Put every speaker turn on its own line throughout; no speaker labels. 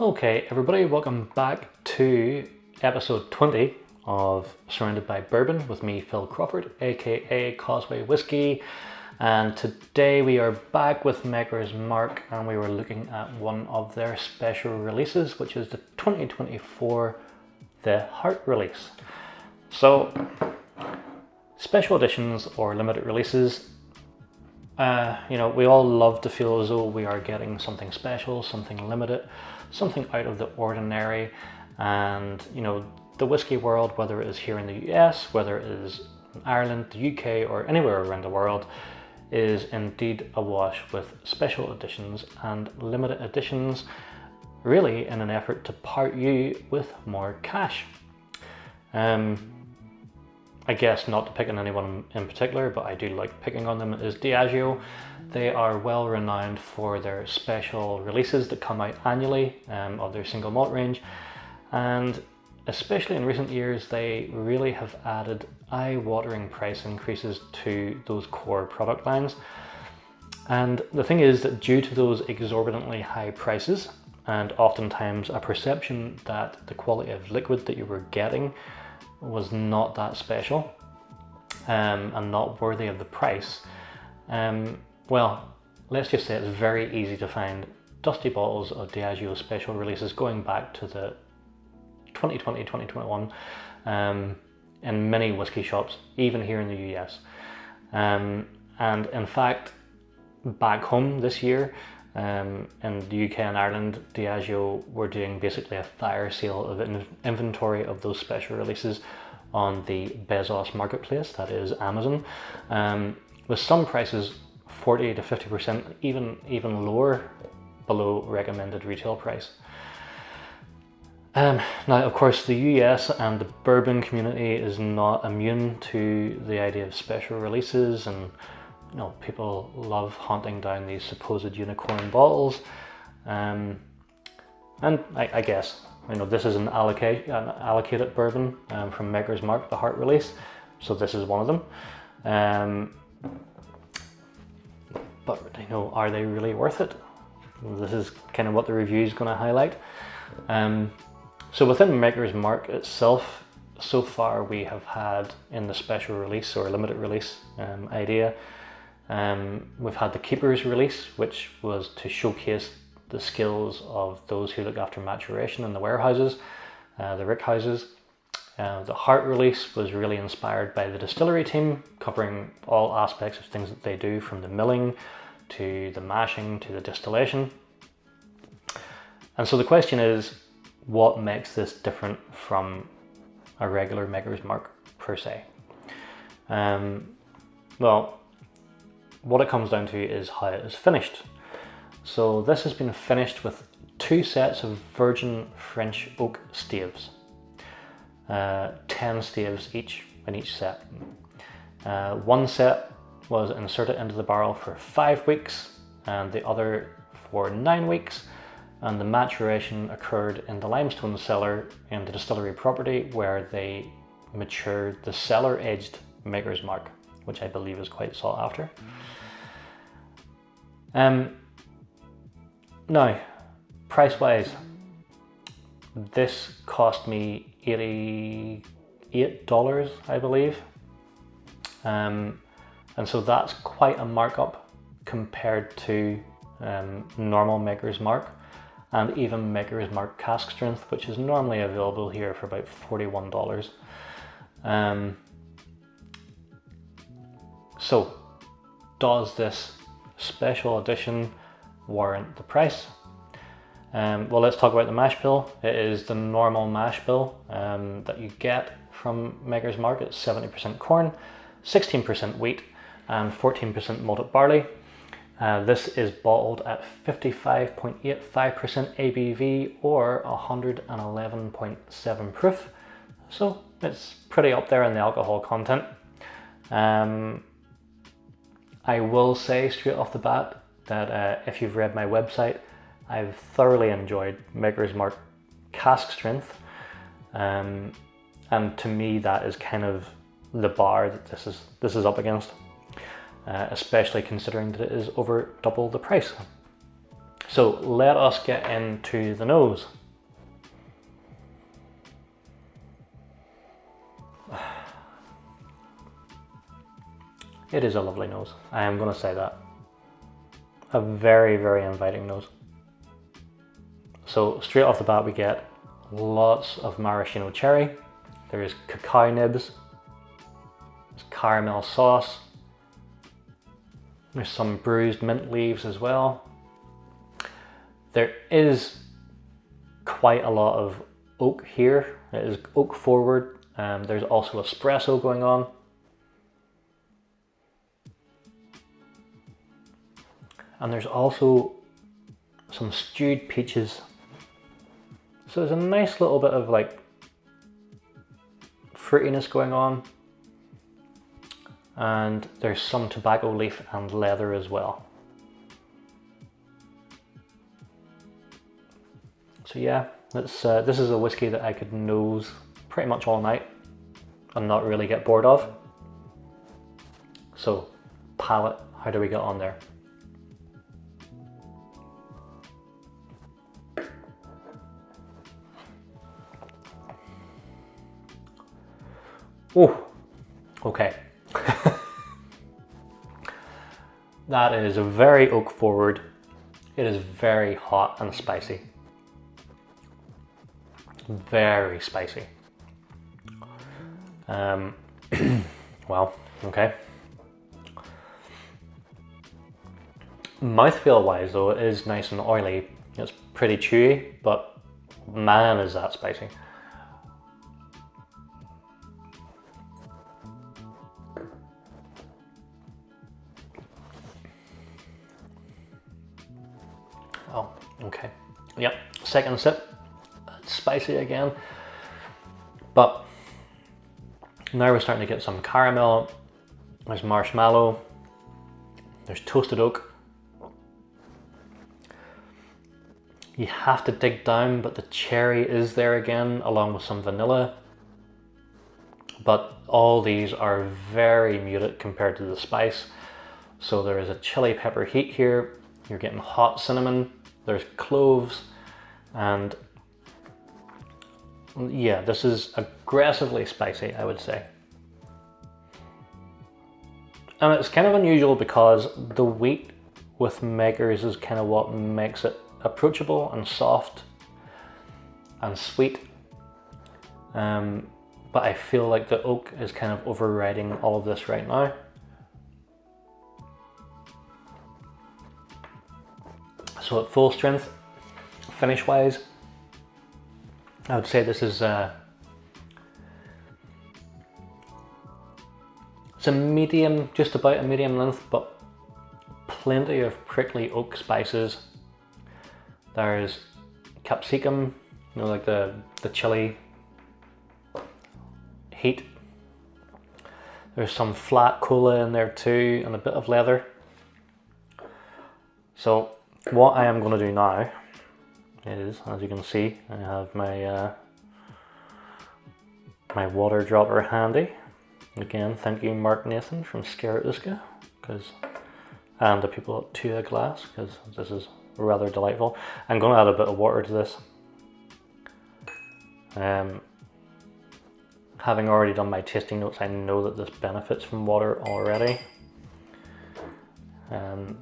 Okay, everybody, welcome back to episode 20 of Surrounded by Bourbon with me, Phil Crawford, aka Causeway Whiskey. And today we are back with Maker's Mark, and we were looking at one of their special releases, which is the 2024 The Heart release. So, special editions or limited releases, we all love to feel as though we are getting something special, something limited, something out of the ordinary. And the whiskey world, whether it is here in the US, whether it is in Ireland, the UK, or anywhere around the world, is indeed awash with special editions and limited editions, really in an effort to part you with more cash. I guess not to pick on anyone in particular, but I do like picking on them, is Diageo. They are well renowned for their special releases that come out annually of their single malt range, and especially in recent years they really have added eye-watering price increases to those core product lines. And the thing is that due to those exorbitantly high prices, and oftentimes a perception that the quality of liquid that you were getting was not that special and not worthy of the price, well, let's just say it's very easy to find dusty bottles of Diageo special releases going back to the 2020, 2021 in many whiskey shops, even here in the US. And in fact, back home this year, in the UK and Ireland, Diageo were doing basically a fire sale of inventory of those special releases on the Bezos marketplace, that is Amazon, with some prices 40 to 50%, even lower below recommended retail price. Now, of course, the US and the bourbon community is not immune to the idea of special releases, and people love hunting down these supposed unicorn bottles, and I guess this is an allocated bourbon from Maker's Mark, the Heart release, so this is one of them. But are they really worth it? This is kind of what the review is going to highlight. So within Maker's Mark itself, so far we have had in the special release or limited release idea, we've had the Keeper's release, which was to showcase the skills of those who look after maturation in the warehouses, the rick houses. The Heart release was really inspired by the distillery team, covering all aspects of things that they do, from the milling to the mashing to the distillation. And so the question is, what makes this different from a regular Maker's Mark per se? Well, what it comes down to is how it is finished. So this has been finished with 2 sets of virgin French oak staves, 10 staves each in each set. One set was inserted into the barrel for 5 weeks and the other for 9 weeks, and the maturation occurred in the limestone cellar in the distillery property, where they matured the cellar aged Maker's Mark, which I believe is quite sought after. Now, price wise, this cost me $88, I believe, and so that's quite a markup compared to normal Maker's Mark, and even Maker's Mark cask strength, which is normally available here for about $41. So does this special edition warrant the price? Well, let's talk about the mash bill. It is the normal mash bill that you get from Maker's Mark. It's 70% corn, 16% wheat, and 14% malted barley. This is bottled at 55.85% ABV or 111.7 proof, so it's pretty up there in the alcohol content. I will say straight off the bat that if you've read my website, I've thoroughly enjoyed Maker's Mark cask strength, and to me that is kind of the bar that this is up against, especially considering that it is over double the price. So let us get into the nose. It is a lovely nose, I am going to say that. A very, very inviting nose. So straight off the bat we get lots of maraschino cherry, there's cacao nibs, there's caramel sauce, there's some bruised mint leaves as well. There is quite a lot of oak here, it is oak forward, there's also espresso going on. And there's also some stewed peaches. So there's a nice little bit of like fruitiness going on. And there's some tobacco leaf and leather as well. So yeah, this is a whiskey that I could nose pretty much all night and not really get bored of. So palate, how do we get on there? Oh, okay. That is very oak forward. It is very hot and spicy. Very spicy. Well, okay. Mouthfeel wise though, it is nice and oily. It's pretty chewy, but man is that spicy. Oh, okay. Yep, second sip, it's spicy again. But now we're starting to get some caramel, there's marshmallow, there's toasted oak. You have to dig down, but the cherry is there again, along with some vanilla. But all these are very muted compared to the spice. So there is a chili pepper heat here, you're getting hot cinnamon, there's cloves, and yeah, this is aggressively spicy, I would say. And it's kind of unusual because the wheat with Makers is kind of what makes it approachable and soft and sweet. But I feel like the oak is kind of overriding all of this right now. So at full strength, finish wise, I would say this is it's a medium, just about a medium length, but plenty of prickly oak spices. There's capsicum, you know, like the chili heat. There's some flat cola in there too, and a bit of leather. So what I am going to do now is, as you can see, I have my my water dropper handy. Again, thank you Mark Nathan from Scare Uska, and the people at Tua Glass, because this is rather delightful. I'm going to add a bit of water to this. Having already done my tasting notes, I know that this benefits from water already. I'll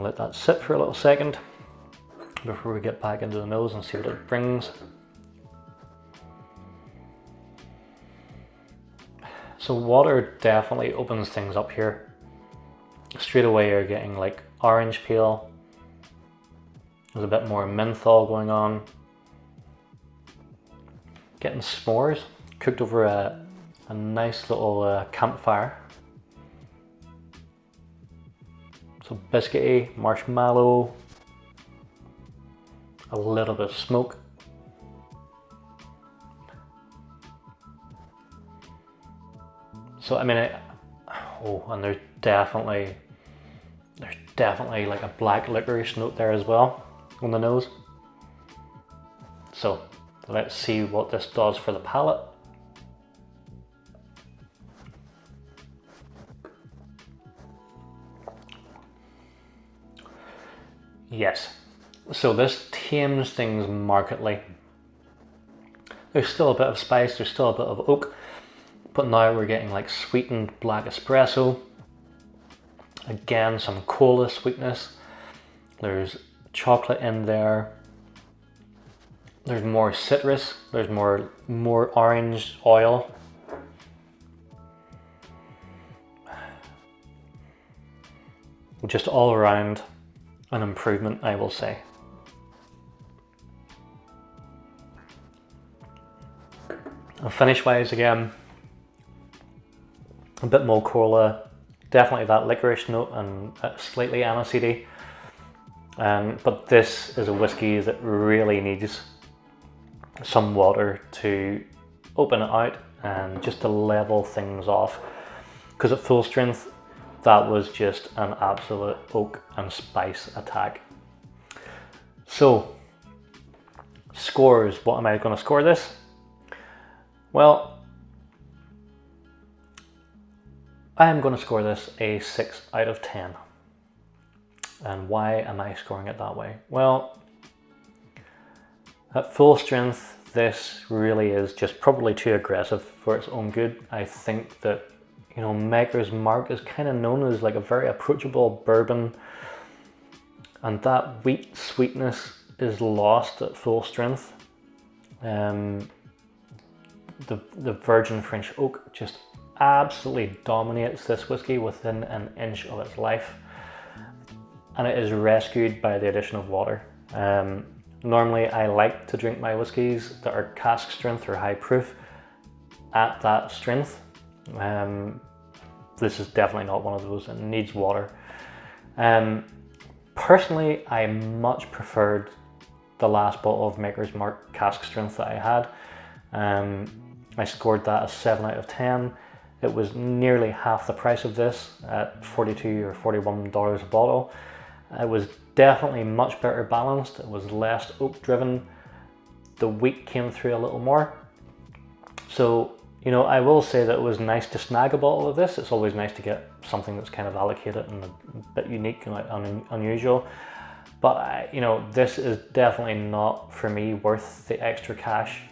let that sit for a little second before we get back into the nose and see what it brings. So water definitely opens things up here. Straight away you're getting like orange peel. There's a bit more menthol going on. Getting s'mores cooked over a nice little campfire. So biscuity, marshmallow, a little bit of smoke. So I mean, oh, and there's definitely like a black licorice note there as well on the nose. So let's see what this does for the palate. Yes. So this tames things markedly. There's still a bit of spice, there's still a bit of oak, but now we're getting like sweetened black espresso. Again, some cola sweetness. There's chocolate in there. There's more citrus. There's more orange oil. Just all around an improvement, I will say. And finish wise, again, a bit more cola. Definitely that licorice note and slightly aniseedy. But this is a whiskey that really needs some water to open it out and just to level things off. Because at full strength, that was just an absolute oak and spice attack. So, scores. What am I going to score this? Well, I am going to score this a 6 out of 10. And why am I scoring it that way? Well, at full strength, this really is just probably too aggressive for its own good. I think that, you know, Maker's Mark is kind of known as like a very approachable bourbon, and that wheat sweetness is lost at full strength. The virgin French oak just absolutely dominates this whiskey within an inch of its life, and it is rescued by the addition of water. Normally I like to drink my whiskies that are cask strength or high proof at that strength. This is definitely not one of those. It needs water. Personally, I much preferred the last bottle of Maker's Mark cask strength that I had. I scored that a 7 out of 10. It was nearly half the price of this at $42 or $41 a bottle. It was definitely much better balanced. It was less oak driven. The wheat came through a little more. So, you know, I will say that it was nice to snag a bottle of this. It's always nice to get something that's kind of allocated and a bit unique and unusual. But, you know, this is definitely not, for me, worth the extra cash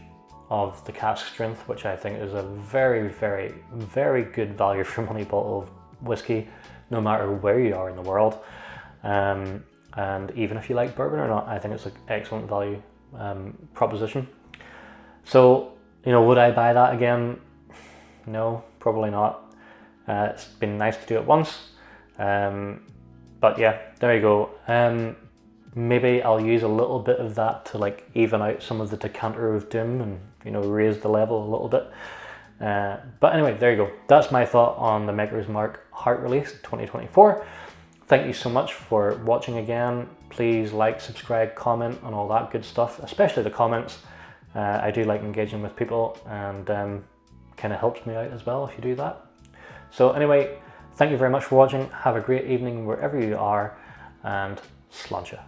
of the cask strength, which I think is a very, very, very good value for money bottle of whiskey, no matter where you are in the world. And even if you like bourbon or not, I think it's an excellent value proposition. So, you know, would I buy that again? No, probably not. It's been nice to do it once. But yeah, there you go. Maybe I'll use a little bit of that to like even out some of the decanter of doom and, you know, raise the level a little bit. But anyway, there you go. That's my thought on the Maker's Mark Heart Release 2024. Thank you so much for watching again. Please like, subscribe, comment, and all that good stuff, especially the comments. I do like engaging with people, and kind of helps me out as well if you do that. So anyway, thank you very much for watching. Have a great evening wherever you are, and sláinte.